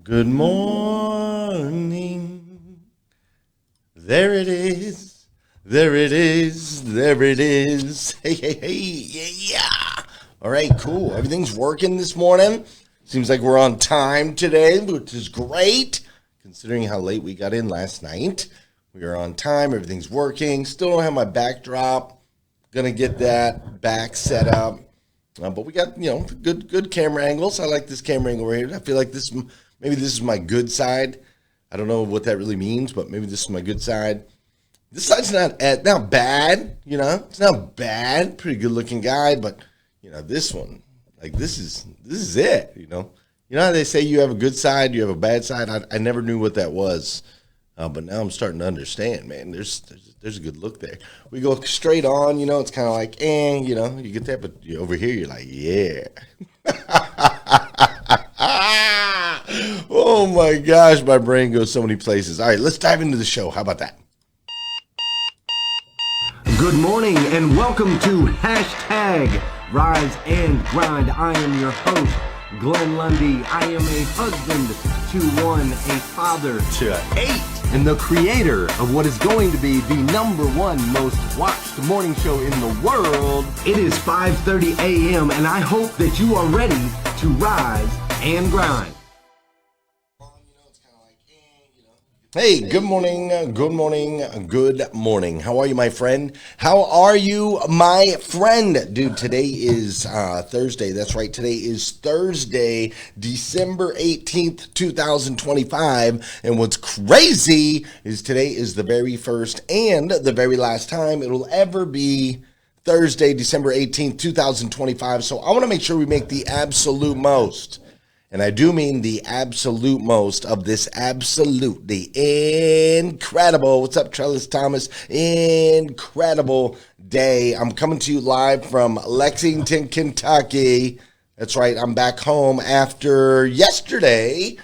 Good morning. There it is. There it is. There it is. Hey, hey, hey. Yeah. All right, cool. Everything's working this morning. Seems like we're on time today, which is great, considering how late we got in last night. We are on time. Everything's working. Still don't have my backdrop. Gonna get that back set up. But we got, good camera angles. I like this camera angle right here. I feel like maybe this is my good side. I don't know what that really means, but maybe this is my good side. This side's not bad, It's not bad. Pretty good looking guy, but this one, like this is it, You know how they say you have a good side, you have a bad side. I never knew what that was, but now I'm starting to understand. Man, there's a good look there. We go straight on, It's kind of like, you get that, but over here you're like, yeah. Oh my gosh, my brain goes so many places. All right, let's dive into the show. How about that? Good morning and welcome to hashtag Rise and Grind. I am your host, Glenn Lundy. I am a husband to one, a father to 8, and the creator of what is going to be the #1 most watched morning show in the world. It is 5:30 a.m. and I hope that you are ready to rise and grind. Hey, good morning, good morning, good morning. How are you, my friend? How are you, my friend? Dude, today is Thursday. That's right. Today is Thursday, December 18th, 2025. And what's crazy is today is the very first and the very last time it'll ever be Thursday, December 18th, 2025. So I want to make sure we make the absolute most. And I do mean the absolute most of this absolutely incredible, what's up, Trellis Thomas, incredible day. I'm coming to you live from Lexington, Kentucky. That's right, I'm back home after yesterday.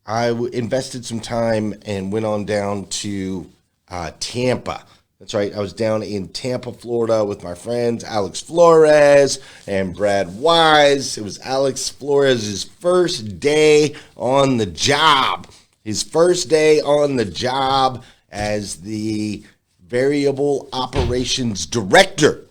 I invested some time and went on down to Tampa. That's right. I was down in Tampa, Florida with my friends, Alex Flores and Brad Wise. It was Alex Flores' first day on the job. His first day on the job as the variable operations director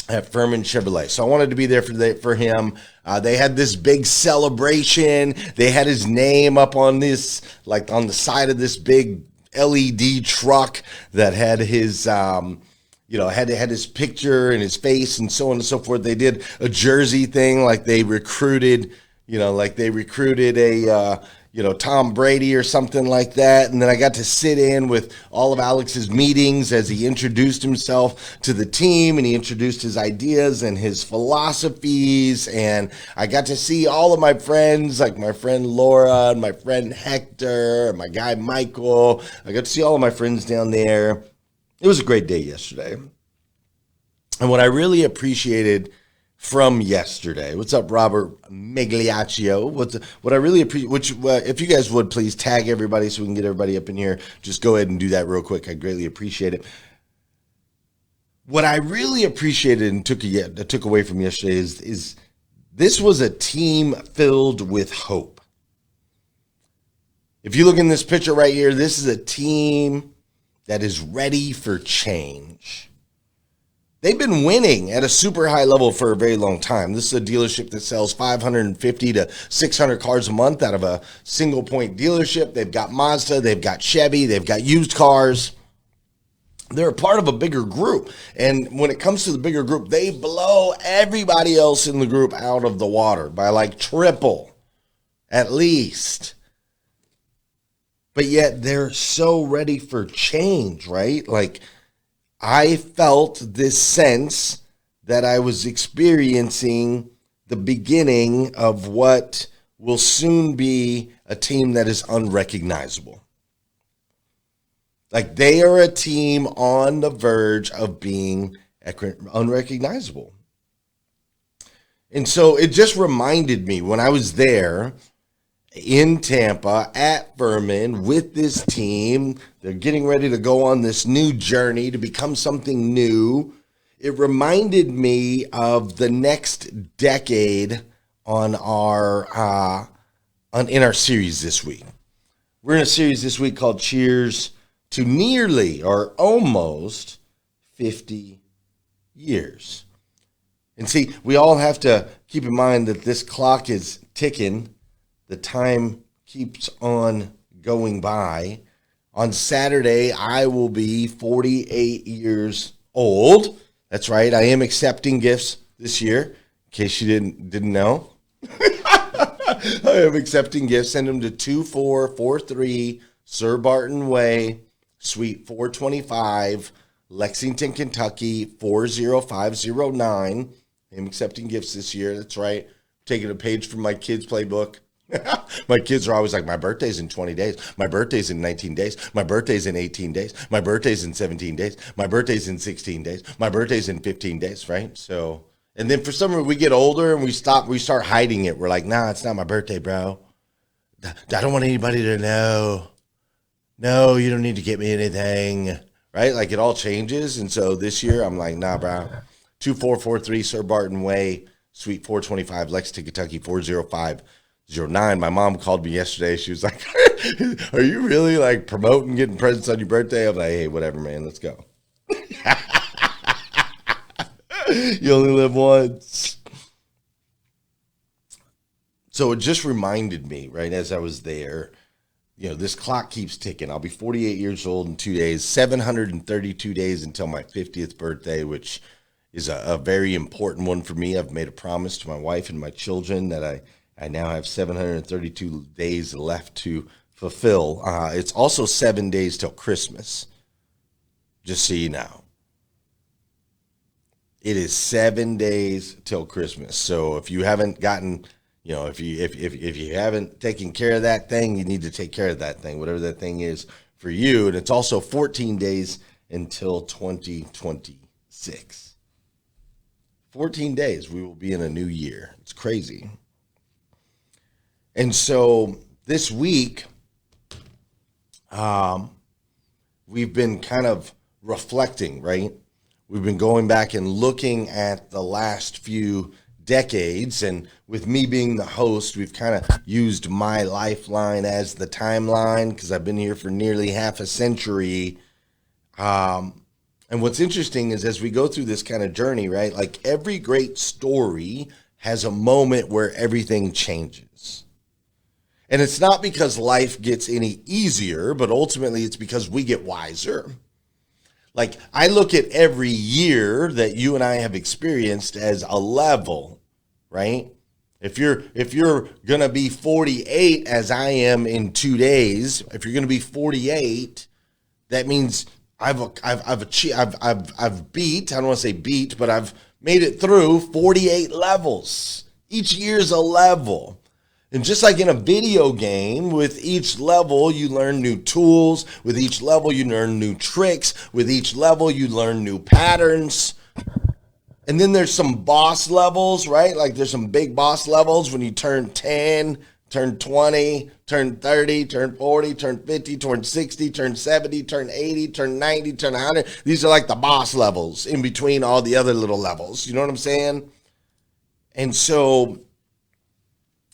at Furman Chevrolet. So I wanted to be there for him. They had this big celebration. They had his name up on this, like on the side of this big LED truck that had his, had his picture and his face and so on and so forth. They did a jersey thing, like they recruited, Tom Brady or something like that. And then I got to sit in with all of Alex's meetings as he introduced himself to the team and he introduced his ideas and his philosophies. And I got to see all of my friends, like my friend Laura and my friend Hector and my guy Michael. I got to see all of my friends down there. It was a great day yesterday. And what I really appreciated from yesterday. What's up, Robert Migliaccio? What I really appreciate, if you guys would please tag everybody so we can get everybody up in here, just go ahead and do that real quick. I greatly appreciate it. What I really appreciated and took away from yesterday is this was a team filled with hope. If you look in this picture right here, this is a team that is ready for change. They've been winning at a super high level for a very long time. This is a dealership that sells 550 to 600 cars a month out of a single point dealership. They've got Mazda, they've got Chevy, they've got used cars. They're a part of a bigger group. And when it comes to the bigger group, they blow everybody else in the group out of the water by like triple, at least. But yet they're so ready for change, right? Like, I felt this sense that I was experiencing the beginning of what will soon be a team that is unrecognizable. Like they are a team on the verge of being unrecognizable. And so it just reminded me when I was there in Tampa at Furman with this team. They're getting ready to go on this new journey to become something new. It reminded me of the next decade on our in our series this week. We're in a series this week called Cheers to Nearly or Almost 50 Years. And see, we all have to keep in mind that this clock is ticking. The time keeps on going by. On Saturday, I will be 48 years old. That's right. I am accepting gifts this year, in case you didn't know. I am accepting gifts. Send them to 2443 Sir Barton Way, Suite 425, Lexington, Kentucky, 40509. I'm accepting gifts this year. That's right. Taking a page from my kids' playbook. My kids are always like, my birthday's in 20 days. My birthday's in 19 days. My birthday's in 18 days. My birthday's in 17 days. My birthday's in 16 days. My birthday's in 15 days, right? So, and then for some reason we get older and we start hiding it. We're like, nah, it's not my birthday, bro. I don't want anybody to know. No, you don't need to get me anything, right? Like it all changes. And so this year I'm like, nah, bro. 2443 Sir Barton Way, Suite 425, Lexington, Kentucky, 40509. My mom called me yesterday. She was like, are you really like promoting getting presents on your birthday? I'm like, hey, whatever, man. Let's go. You only live once. So it just reminded me, right, as I was there, this clock keeps ticking. I'll be 48 years old in 2 days, 732 days until my 50th birthday, which is a very important one for me. I've made a promise to my wife and my children that I now have 732 days left to fulfill. It's also 7 days till Christmas, just so you know. It is 7 days till Christmas. So if you haven't gotten, if you haven't taken care of that thing, you need to take care of that thing, whatever that thing is for you. And it's also 14 days until 2026. 14 days, we will be in a new year. It's crazy. And so this week, we've been kind of reflecting, right? We've been going back and looking at the last few decades. And with me being the host, we've kind of used my lifeline as the timeline because I've been here for nearly half a century. And what's interesting is as we go through this kind of journey, right, like every great story has a moment where everything changes. And it's not because life gets any easier, but ultimately it's because we get wiser. Like I look at every year that you and I have experienced as a level, right? If you're going to be 48 as I am in 2 days, if you're going to be 48, that means I've beat, I don't want to say beat, but I've made it through 48 levels. Each year's a level. And just like in a video game, with each level, you learn new tools. With each level, you learn new tricks. With each level, you learn new patterns. And then there's some boss levels, right? Like there's some big boss levels when you turn 10, turn 20, turn 30, turn 40, turn 50, turn 60, turn 70, turn 80, turn 90, turn 100. These are like the boss levels in between all the other little levels. You know what I'm saying? And so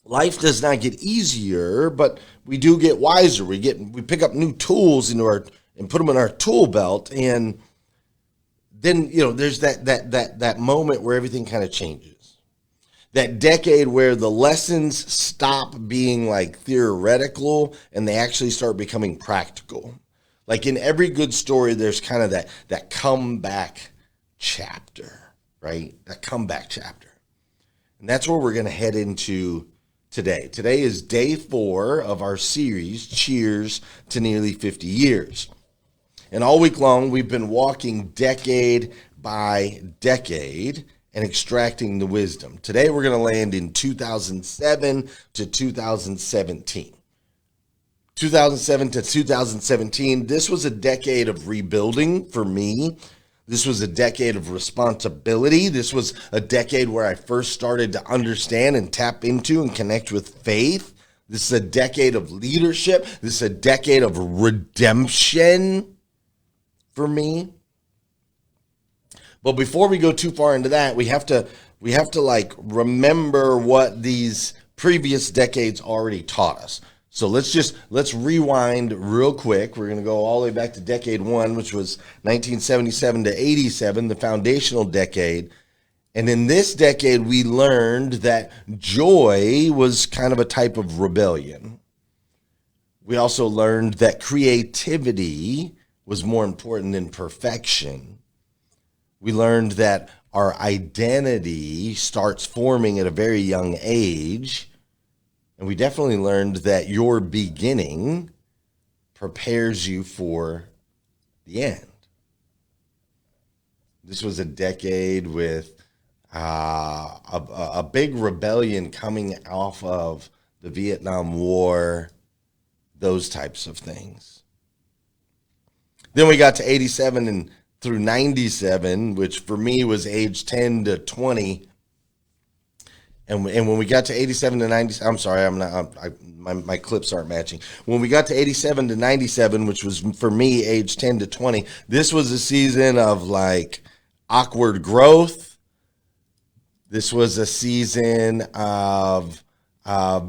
life does not get easier, but we do get wiser. We pick up new tools and put them in our tool belt, and then there's that moment where everything kind of changes. That decade where the lessons stop being like theoretical and they actually start becoming practical. Like in every good story, there's kind of that comeback chapter, right? That comeback chapter, and that's where we're going to head into today. Today is day 4 of our series, Cheers to Nearly 50 Years. And all week long, we've been walking decade by decade and extracting the wisdom. Today, we're going to land in 2007 to 2017. 2007 to 2017, this was a decade of rebuilding for me. This was a decade of responsibility. This was a decade where I first started to understand and tap into and connect with faith. This is a decade of leadership. This is a decade of redemption for me. But before we go too far into that, we have to like remember what these previous decades already taught us. So let's rewind real quick. We're going to go all the way back to decade one, which was 1977 to 87, the foundational decade. And in this decade, we learned that joy was kind of a type of rebellion. We also learned that creativity was more important than perfection. We learned that our identity starts forming at a very young age. And we definitely learned that your beginning prepares you for the end. This was a decade with a big rebellion coming off of the Vietnam War, those types of things. Then we got to 87 and through 97, which for me was age 10 to 20. And when we got to 87 to 90, I'm sorry, my clips aren't matching. When we got to 87 to 97, which was for me age 10 to 20, this was a season of like awkward growth. This was a season of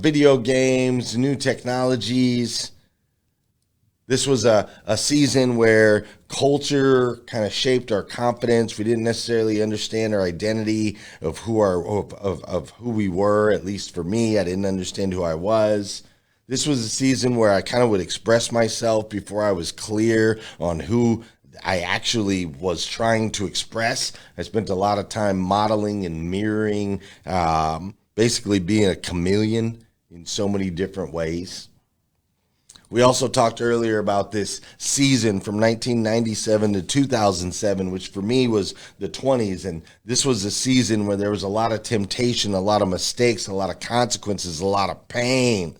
video games, new technologies. This was a season where culture kind of shaped our confidence. We didn't necessarily understand our identity of who we were. At least for me, I didn't understand who I was. This was a season where I kind of would express myself before I was clear on who I actually was trying to express. I spent a lot of time modeling and mirroring, basically being a chameleon in so many different ways. We also talked earlier about this season from 1997 to 2007, which for me was the 20s. And this was a season where there was a lot of temptation, a lot of mistakes, a lot of consequences, a lot of pain.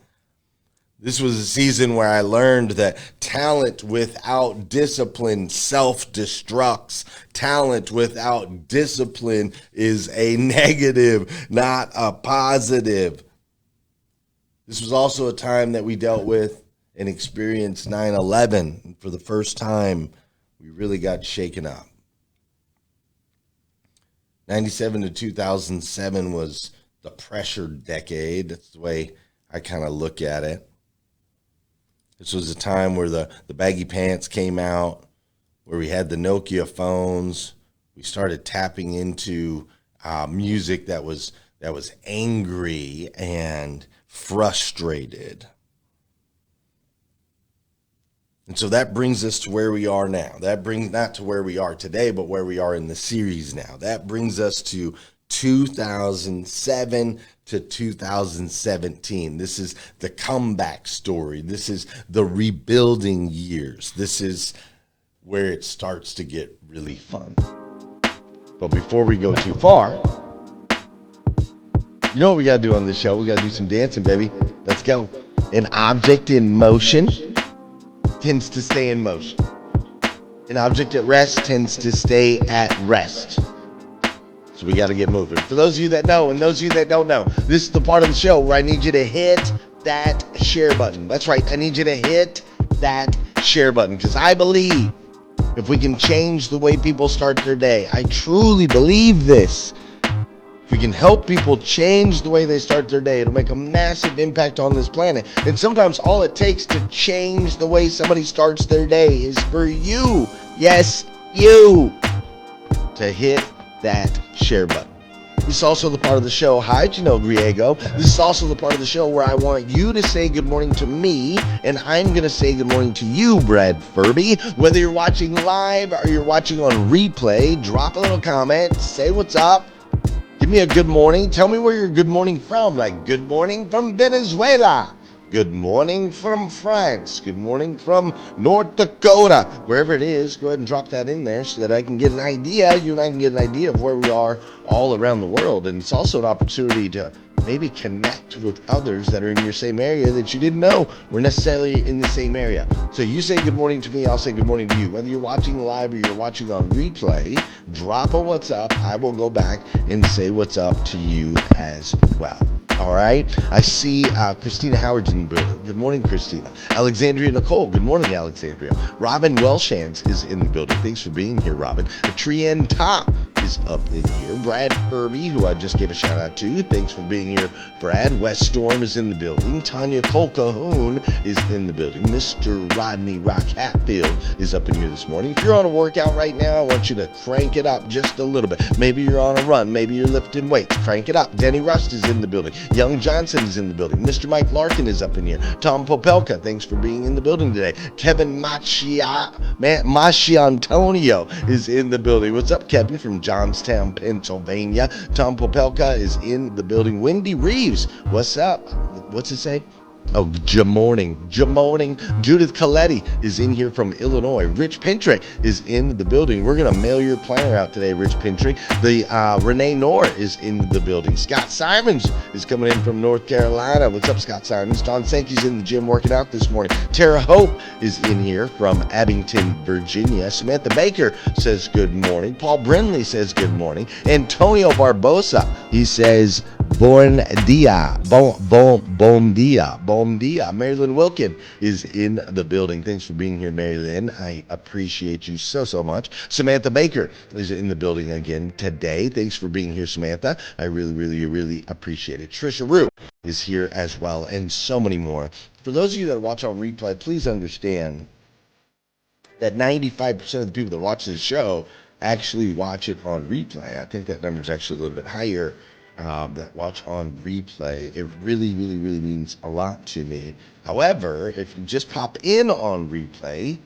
This was a season where I learned that talent without discipline self-destructs. Talent without discipline is a negative, not a positive. This was also a time that we dealt with and experienced 9/11. For the first time, we really got shaken up. 97 to 2007 was the pressure decade. That's the way I kind of look at it. This was a time where the baggy pants came out, where we had the Nokia phones. We started tapping into music that was angry and frustrated. And so that brings us to where we are now. That brings not to where we are today, but where we are in the series now. That brings us to 2007 to 2017. This is the comeback story. This is the rebuilding years. This is where it starts to get really fun. But before we go too far, you know what we got to do on this show? We got to do some dancing, baby. Let's go. An object in motion tends to stay in motion. An object at rest tends to stay at rest. So we got to get moving. For those of you that know and those of you that don't know, this is the part of the show where I need you to hit that share button. That's right. I need you to hit that share button because I believe if we can change the way people start their day, I truly believe this. If we can help people change the way they start their day, it'll make a massive impact on this planet. And sometimes all it takes to change the way somebody starts their day is for you, yes, you, to hit that share button. This is also the part of the show, hi, Gino Griego. This is also the part of the show where I want you to say good morning to me, and I'm going to say good morning to you, Brad Furby. Whether you're watching live or you're watching on replay, drop a little comment, say what's up. Give me a good morning. Tell me where you're good morning from. Like, good morning from Venezuela. Good morning from France. Good morning from North Dakota. Wherever it is, go ahead and drop that in there so that I can get an idea. You and I can get an idea of where we are all around the world. And it's also an opportunity to maybe connect with others that are in your same area that you didn't know were necessarily in the same area. So you say good morning to me, I'll say good morning to you. Whether you're watching live or you're watching on replay, drop a what's up. I will go back and say what's up to you as well. All right. I see Christina Howard's in the building. Good morning, Christina. Alexandria Nicole. Good morning, Alexandria. Robin Welshans is in the building. Thanks for being here, Robin. Trienne Top is up in here. Brad Kirby, who I just gave a shout out to. Thanks for being here, Brad. West Storm is in the building. Tanya Colcahoon is in the building. Mr. Rodney Rock Hatfield is up in here this morning. If you're on a workout right now, I want you to crank it up just a little bit. Maybe you're on a run. Maybe you're lifting weights. Crank it up. Denny Rust is in the building. Young Johnson is in the building. Mr. Mike Larkin is up in here. Tom Popelka, thanks for being in the building today. Kevin Masciantonio is in the building. What's up, Kevin, from Johnstown, Pennsylvania? Tom Popelka is in the building. Wendy Reeves, what's up? What's it say? Oh, Jamorning. Judith Coletti is in here from Illinois. Rich Pintrick is in the building. We're going to mail your planner out today, Rich Pintrick. Renee Knorr is in the building. Scott Simons is coming in from North Carolina. What's up, Scott Simons? Don Sankey's in the gym working out this morning. Tara Hope is in here from Abington, Virginia. Samantha Baker says good morning. Paul Brindley says good morning. Antonio Barbosa, he says bon dia. Bon dia. Marilyn Wilkin is in the building. Thanks for being here, Marilyn. I appreciate you so much. Samantha Baker is in the building again today. Thanks for being here, Samantha. I really appreciate it. Trisha Rue is here as well, and so many more. For those of you that watch on replay, please understand that 95% of the people that watch this show actually watch it on replay. I think that number is actually a little bit higher that watch on replay. It really means a lot to me. However, if you just pop in on replay,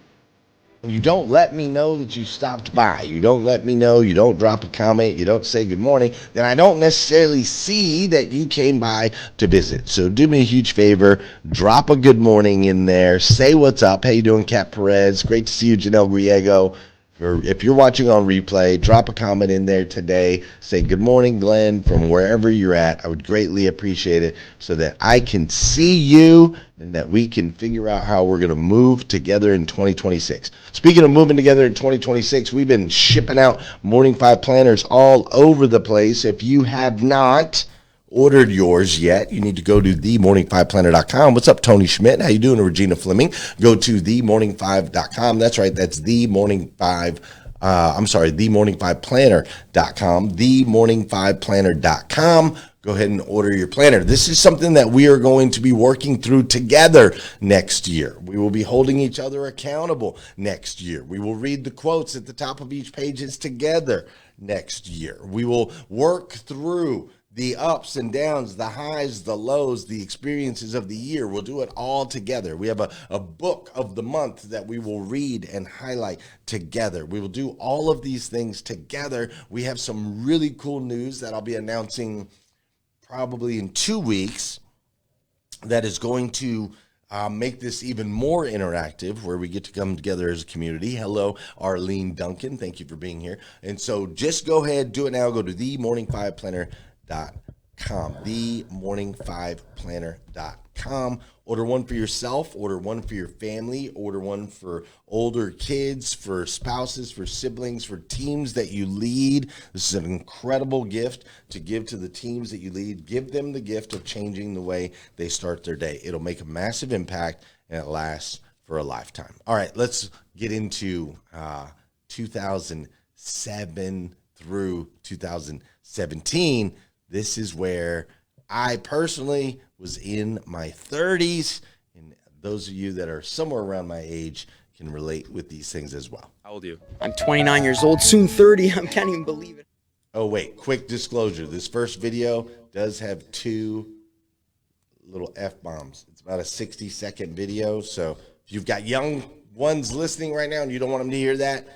you don't let me know that you stopped by, you don't let me know, you don't drop a comment, you don't say good morning, then I don't necessarily see that you came by to visit. So do me a huge favor, drop a good morning in there, say what's up. How you doing, Kat Perez? Great to see you, Janelle Griego. Or if you're watching on replay, drop a comment in there today. Say good morning, Glenn, from wherever you're at. I would greatly appreciate it so that I can see you and that we can figure out how we're going to move together in 2026. Speaking of moving together in 2026, we've been shipping out Morning 5 planners all over the place. If you have not ordered yours yet, you need to go to themorning5planner.com. What's up, Tony Schmidt? How you doing, Regina Fleming? Go to themorning5.com. That's right, that's themorning5planner.com. Themorning5planner.com. Go ahead and order your planner. This is something that we are going to be working through together next year. We will be holding each other accountable next year. We will read the quotes at the top of each pages together next year. We will work through the ups and downs, the highs, the lows, the experiences of the year. We'll do it all together. We have a book of the month that we will read and highlight together. We will do all of these things together. We have some really cool news that I'll be announcing probably in 2 weeks that is going to make this even more interactive, where we get to come together as a community. Hello, Arlene Duncan. Thank you for being here. And so just go ahead, do it now. Go to themorning5planner.com. Themorning5planner.com. Order one for yourself, order one for your family, order one for older kids, for spouses, for siblings, for teams that you lead. This is an incredible gift to give to the teams that you lead. Give them the gift of changing the way they start their day. It'll make a massive impact, and it lasts for a lifetime. All right, let's get into 2007 through 2017. This is where I personally was in my 30s, and those of you that are somewhere around my age can relate with these things as well. How old are you? I'm 29 years old, soon 30. I can't even believe it. Oh, wait, quick disclosure. This first video does have 2 little F-bombs. It's about a 60-second video, so if you've got young ones listening right now and you don't want them to hear that,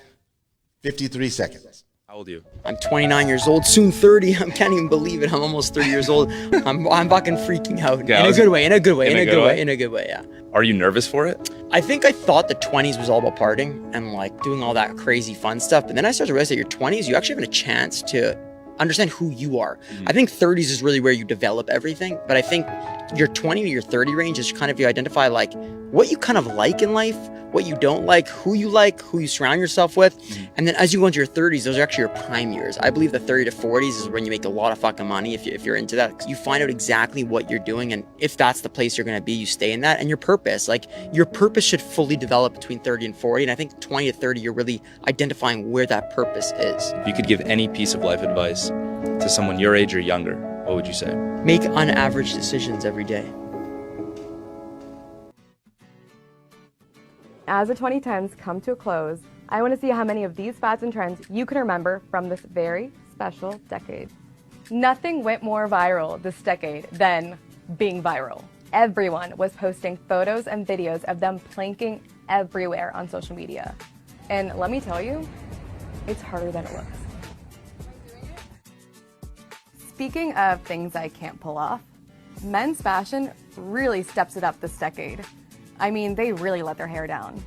53 seconds. How old are you? I'm 29 years old, soon 30. I can't even believe it. I'm almost 30 years old. I'm fucking freaking out. Yeah, in a good way, yeah. Are you nervous for it? I think I thought the 20s was all about partying and like doing all that crazy fun stuff. But then I started to realize that your 20s, you actually have a chance to understand who you are. I think 30s is really where you develop everything, but I think your 20 to your 30 range is kind of you identify like what you kind of like in life, what you don't like, who you surround yourself with. And then as you go into your 30s, those are actually your prime years. I believe the 30 to 40s is when you make a lot of fucking money if you're into that. You find out exactly what you're doing, and if that's the place you're going to be, you stay in that. And your purpose, like your purpose should fully develop between 30 and 40. And I think 20 to 30, you're really identifying where that purpose is. If you could give any piece of life advice to someone your age or younger, what would you say? Make unaverage decisions every day. As the 2010s come to a close, I want to see how many of these fads and trends you can remember from this very special decade. Nothing went more viral this decade than being viral. Everyone was posting photos and videos of them planking everywhere on social media. And let me tell you, it's harder than it looks. Speaking of things I can't pull off, men's fashion really steps it up this decade. I mean, they really let their hair down,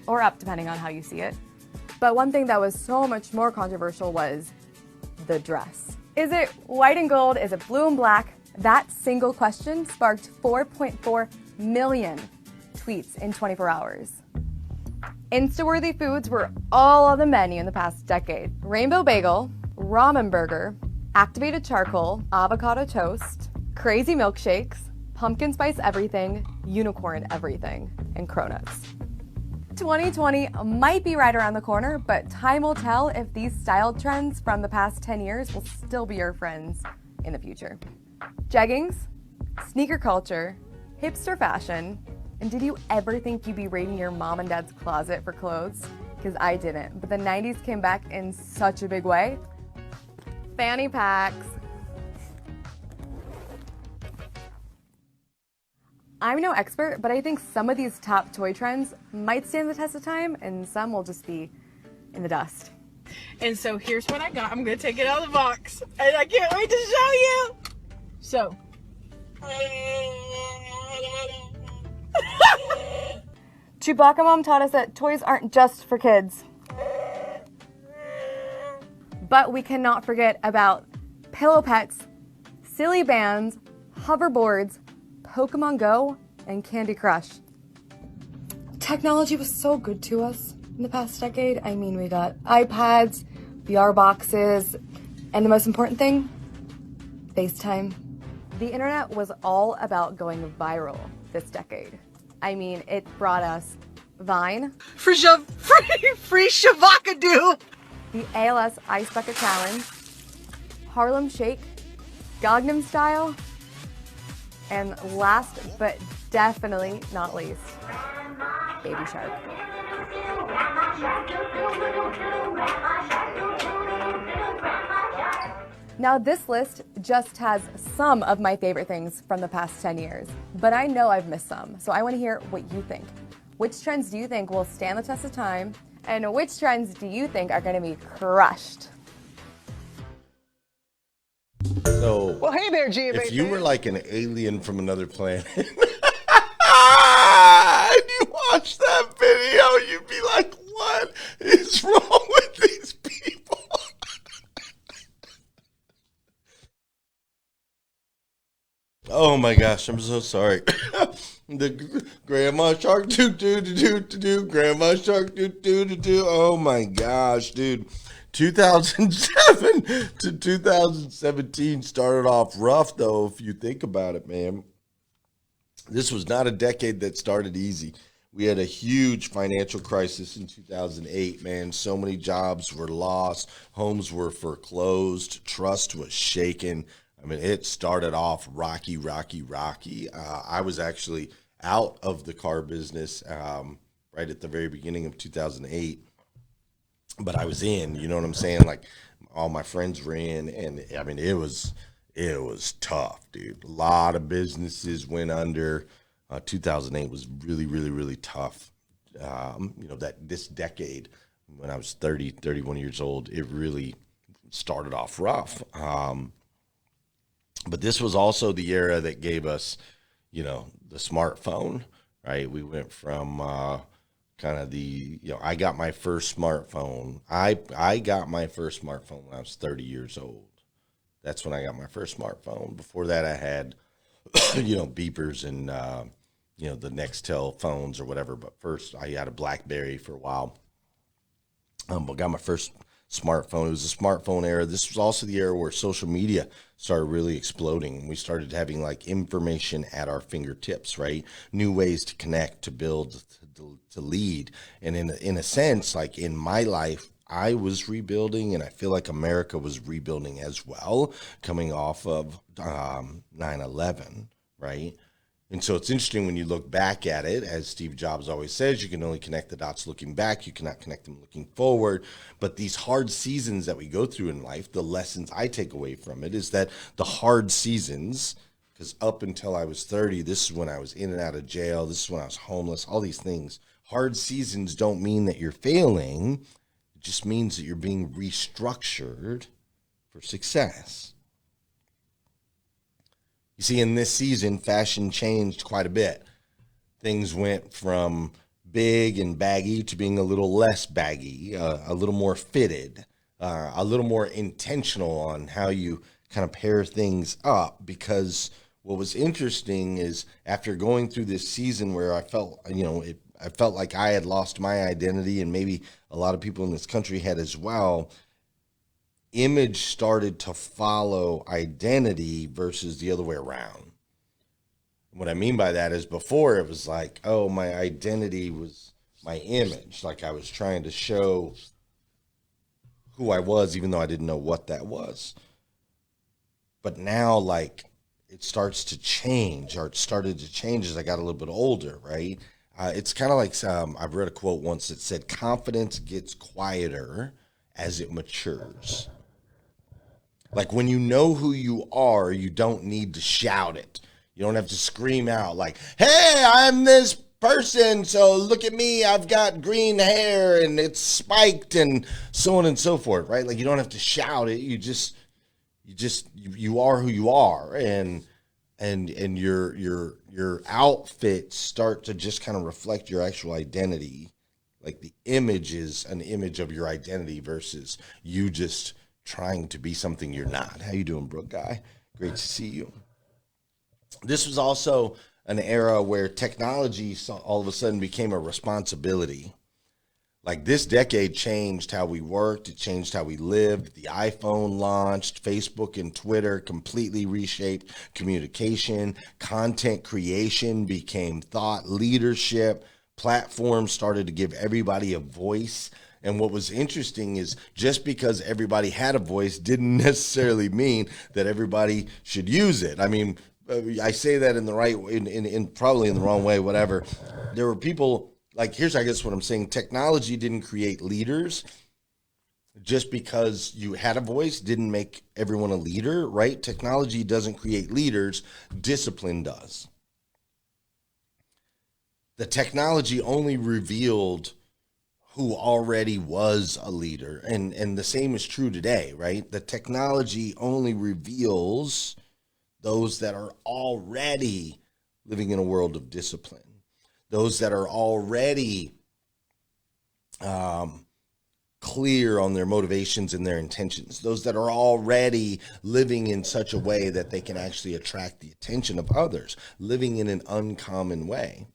or up depending on how you see it. But one thing that was so much more controversial was the dress. Is it white and gold? Is it blue and black? That single question sparked 4.4 million tweets in 24 hours. Insta-worthy foods were all on the menu in the past decade. Rainbow bagel, ramen burger, activated charcoal, avocado toast, crazy milkshakes, pumpkin spice everything, unicorn everything, and cronuts. 2020 might be right around the corner, but time will tell if these style trends from the past 10 years will still be your friends in the future. Jeggings, sneaker culture, hipster fashion, and did you ever think you'd be raiding your mom and dad's closet for clothes? Because I didn't, but the 90s came back in such a big way. Fanny packs. I'm no expert, but I think some of these top toy trends might stand the test of time, and some will just be in the dust. And so here's what I got. I'm gonna take it out of the box, and I can't wait to show you. So. Chewbacca Mom taught us that toys aren't just for kids. But we cannot forget about pillow pets, silly bands, hoverboards, Pokemon Go, and Candy Crush. Technology was so good to us in the past decade. I mean, we got iPads, VR boxes, and the most important thing, FaceTime. The internet was all about going viral this decade. I mean, it brought us Vine, Free Shavakadu! the ALS Ice Bucket Challenge, Harlem Shake, Gangnam Style, and last but definitely not least, Baby Shark. Now this list just has some of my favorite things from the past 10 years, but I know I've missed some, so I want to hear what you think. Which trends do you think will stand the test of time, and which trends do you think are going to be crushed? So, Well, hey there, Gia, if baby. you were like an alien from another planet, and you watch that video, you'd be like, what is wrong with these people? Oh my gosh, I'm so sorry. The grandma shark do, grandma shark do. Oh my gosh, dude. 2007 to 2017 started off rough though, if you think about it, man. This was not a decade that started easy. We had a huge financial crisis in 2008, man. So many jobs were lost, homes were foreclosed, trust was shaken. I mean, it started off rocky. I was actually out of the car business right at the very beginning of 2008, but I was in, you know what I'm saying? Like all my friends were in, and I mean, it was tough, dude. A lot of businesses went under. 2008 was really tough. You know, that this decade, when I was 31 years old, it really started off rough. But this was also the era that gave us, you know, the smartphone, right? We went from kind of the, you know, I got my first smartphone. I got my first smartphone when I was 30 years old. That's when I got my first smartphone. Before that, I had, beepers and, the Nextel phones or whatever. But first, I had a BlackBerry for a while. But got my first smartphone. It was a smartphone era. This was also the era where social media started really exploding. We started having like information at our fingertips, right? New ways to connect, to build, to lead. And in a sense, like in my life, I was rebuilding, and I feel like America was rebuilding as well, coming off of 9/11, right? And so it's interesting when you look back at it, as Steve Jobs always says, you can only connect the dots looking back. You cannot connect them looking forward. But these hard seasons that we go through in life, the lessons I take away from it is that the hard seasons, because up until I was 30, this is when I was in and out of jail. This is when I was homeless, all these things. Hard seasons don't mean that you're failing. It just means that you're being restructured for success. You see, in this season, fashion changed quite a bit. Things went from big and baggy to being a little less baggy, a little more fitted, a little more intentional on how you kind of pair things up. Because what was interesting is after going through this season where I felt, I felt like I had lost my identity, and maybe a lot of people in this country had as well, image started to follow identity versus the other way around. What I mean by that is before it was like, oh, my identity was my image. Like I was trying to show who I was, even though I didn't know what that was. But now, like, it starts to change, or it started to change as I got a little bit older, right? It's kind of like I've read a quote once that said, confidence gets quieter as it matures. Like when you know who you are, you don't need to shout it. You don't have to scream out like, hey, I'm this person, so look at me, I've got green hair and it's spiked and so on and so forth, right? Like you don't have to shout it. You are who you are, and your outfits start to just kind of reflect your actual identity. Like the image is an image of your identity versus you just trying to be something you're not. How you doing, Brooke guy? Great to see you. This was also an era where technology all of a sudden became a responsibility. Like this decade changed how we worked. It changed how we lived. The iPhone launched. Facebook and Twitter completely reshaped communication. Content creation became thought leadership. Platforms started to give everybody a voice. And what was interesting is just because everybody had a voice didn't necessarily mean that everybody should use it. I mean, I say that in the right way, in probably in the wrong way, whatever. There were people, like, here's, I guess, what I'm saying. Technology didn't create leaders. Just because you had a voice didn't make everyone a leader, right? Technology doesn't create leaders. Discipline does. The technology only revealed who already was a leader. And the same is true today, right? The technology only reveals those that are already living in a world of discipline, those that are already clear on their motivations and their intentions, those that are already living in such a way that they can actually attract the attention of others, living in an uncommon way.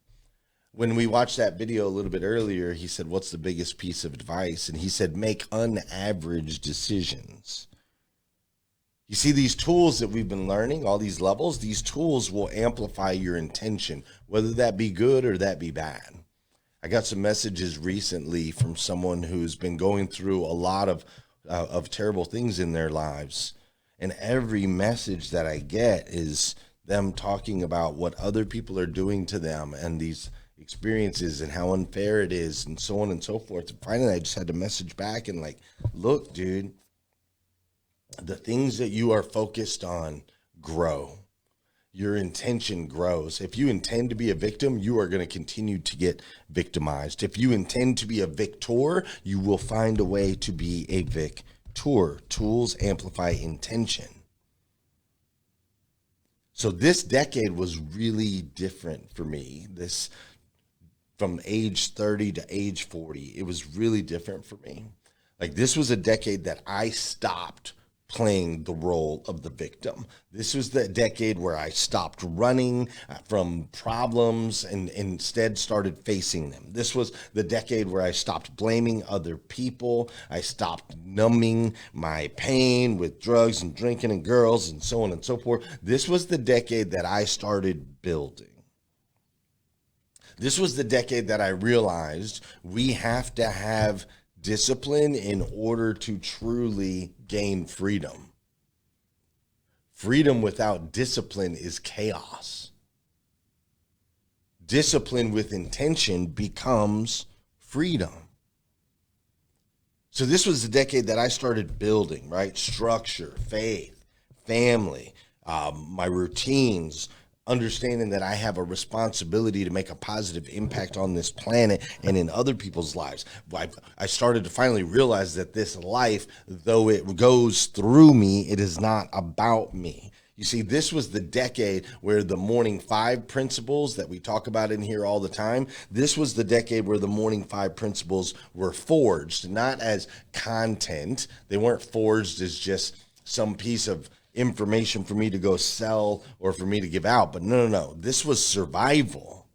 When we watched that video a little bit earlier, he said, what's the biggest piece of advice? And he said, make unaverage decisions. You see, these tools that we've been learning, all these levels, these tools will amplify your intention, whether that be good or that be bad. I got some messages recently from someone who's been going through a lot of terrible things in their lives. And every message that I get is them talking about what other people are doing to them and these experiences and how unfair it is and so on and so forth. And finally, I just had to message back and like, look, dude, the things that you are focused on grow. Your intention grows. If you intend to be a victim, you are going to continue to get victimized. If you intend to be a victor, you will find a way to be a victor. Tools amplify intention. So this decade was really different for me. This from age 30 to age 40, it was really different for me. Like this was a decade that I stopped playing the role of the victim. This was the decade where I stopped running from problems and instead started facing them. This was the decade where I stopped blaming other people. I stopped numbing my pain with drugs and drinking and girls and so on and so forth. This was the decade that I started building. This was the decade that I realized we have to have discipline in order to truly gain freedom. Freedom without discipline is chaos. Discipline with intention becomes freedom. So this was the decade that I started building, right? Structure, faith, family, my routines, understanding that I have a responsibility to make a positive impact on this planet and in other people's lives. I started to finally realize that this life, though it goes through me, it is not about me. You see, this was the decade where the Morning Five principles that we talk about in here all the time, this was the decade where the Morning Five principles were forged, not as content. They weren't forged as just some piece of information for me to go sell or for me to give out. But no. This was survival,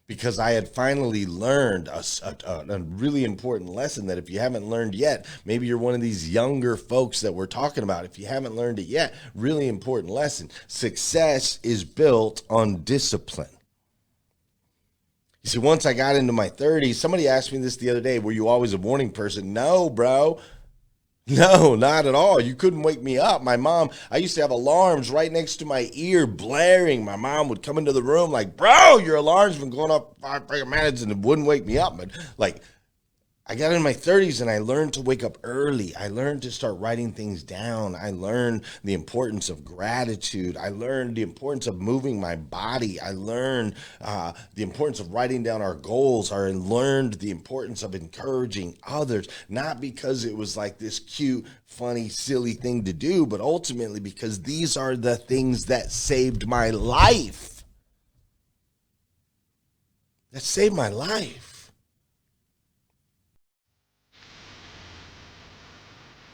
because I had finally learned a really important lesson that if you haven't learned yet, maybe you're one of these younger folks that we're talking about. If you haven't learned it yet, really important lesson. Success is built on discipline. You see, once I got into my 30s, somebody asked me this the other day, were you always a morning person? No, bro. No, not at all. You couldn't wake me up. My mom, I used to have alarms right next to my ear blaring. My mom would come into the room like, bro, your alarm's been going off 5 minutes, and it wouldn't wake me up. But like, I got in my 30s and I learned to wake up early. I learned to start writing things down. I learned the importance of gratitude. I learned the importance of moving my body. I learned the importance of writing down our goals. I learned the importance of encouraging others, not because it was like this cute, funny, silly thing to do, but ultimately because these are the things that saved my life. That saved my life.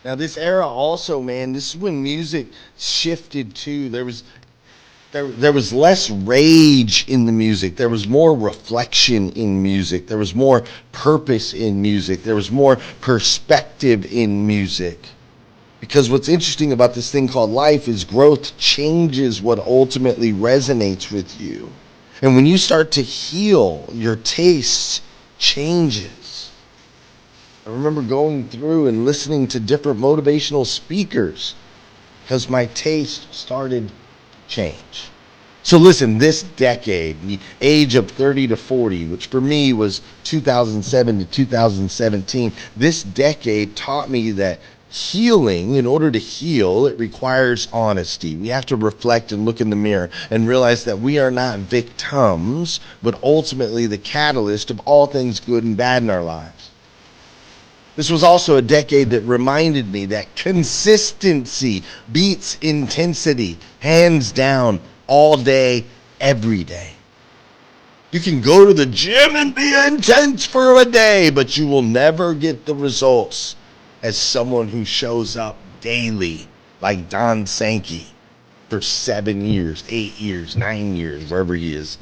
Now, this era also, man, this is when music shifted too. There was less rage in the music. There was more reflection in music. There was more purpose in music. There was more perspective in music. Because what's interesting about this thing called life is growth changes what ultimately resonates with you. And when you start to heal, your taste changes. I remember going through and listening to different motivational speakers because my taste started to change. So listen, this decade, the age of 30 to 40, which for me was 2007 to 2017, this decade taught me that healing, in order to heal, it requires honesty. We have to reflect and look in the mirror and realize that we are not victims, but ultimately the catalyst of all things good and bad in our lives. This was also a decade that reminded me that consistency beats intensity, hands down, all day, every day. You can go to the gym and be intense for a day, but you will never get the results as someone who shows up daily, like Don Sankey, for 7 years, 8 years, 9 years, wherever he is.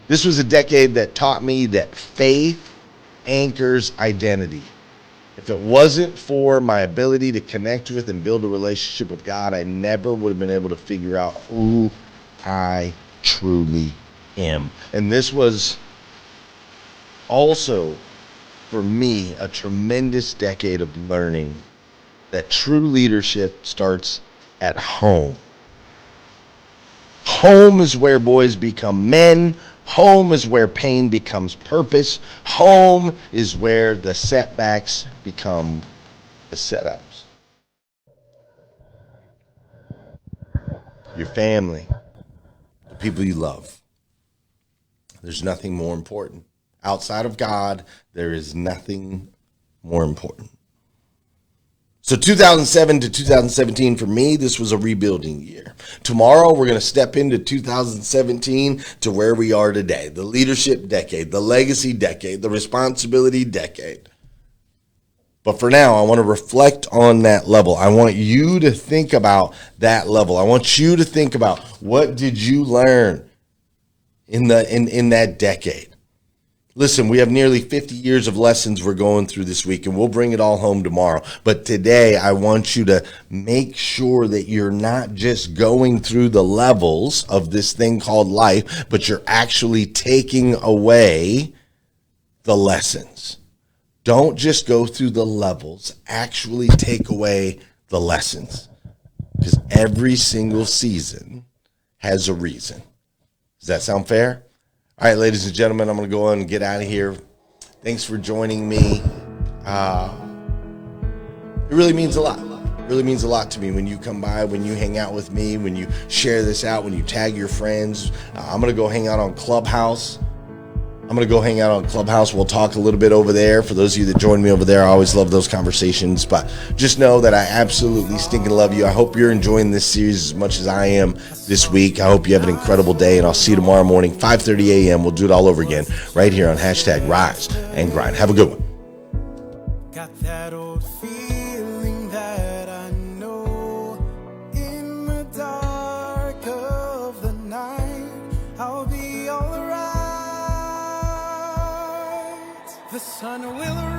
This was a decade that taught me that faith anchors identity. If it wasn't for my ability to connect with and build a relationship with God, I never would have been able to figure out who I truly am. And this was also, for me, a tremendous decade of learning that true leadership starts at home. Home is where boys become men. Home is where pain becomes purpose. Home is where the setbacks become the setups. Your family, the people you love. There's nothing more important. Outside of God, there is nothing more important. So 2007 to 2017, for me, this was a rebuilding year. Tomorrow, we're going to step into 2017 to where we are today. The leadership decade, the legacy decade, the responsibility decade. But for now, I want to reflect on that level. I want you to think about that level. I want you to think about, what did you learn in that decade? Listen, we have nearly 50 years of lessons we're going through this week, and we'll bring it all home tomorrow. But today, I want you to make sure that you're not just going through the levels of this thing called life, but you're actually taking away the lessons. Don't just go through the levels, actually take away the lessons. Because every single season has a reason. Does that sound fair? All right, ladies and gentlemen, I'm going to go on and get out of here. Thanks for joining me. It really means a lot. It really means a lot to me when you come by, when you hang out with me, when you share this out, when you tag your friends. I'm going to go hang out on Clubhouse. We'll talk a little bit over there. For those of you that join me over there, I always love those conversations. But just know that I absolutely stinking love you. I hope you're enjoying this series as much as I am this week. I hope you have an incredible day, and I'll see you tomorrow morning, 5:30 a.m. We'll do it all over again right here on #RiseAndGrind. Have a good one. Got that old feeling that I know in the dark of the night I'll be alright. The sun will rise.